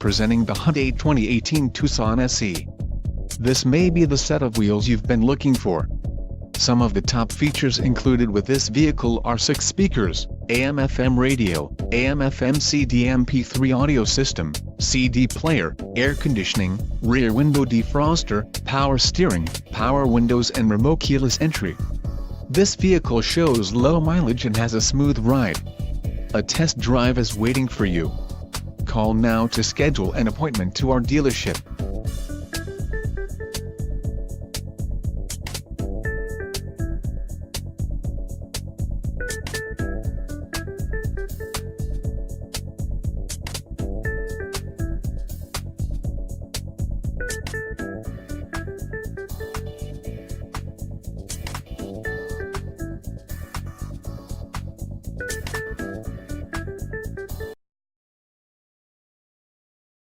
Presenting the Hyundai 2018 Tucson SE. This may be the set of wheels you've been looking for. Some of the top features included with this vehicle are 6 speakers, AM/FM radio, AM/FM CD MP3 audio system, CD player, air conditioning, rear window defroster, power steering, power windows and remote keyless entry. This vehicle shows low mileage and has a smooth ride. A test drive is waiting for you. Call now to schedule an appointment to our dealership.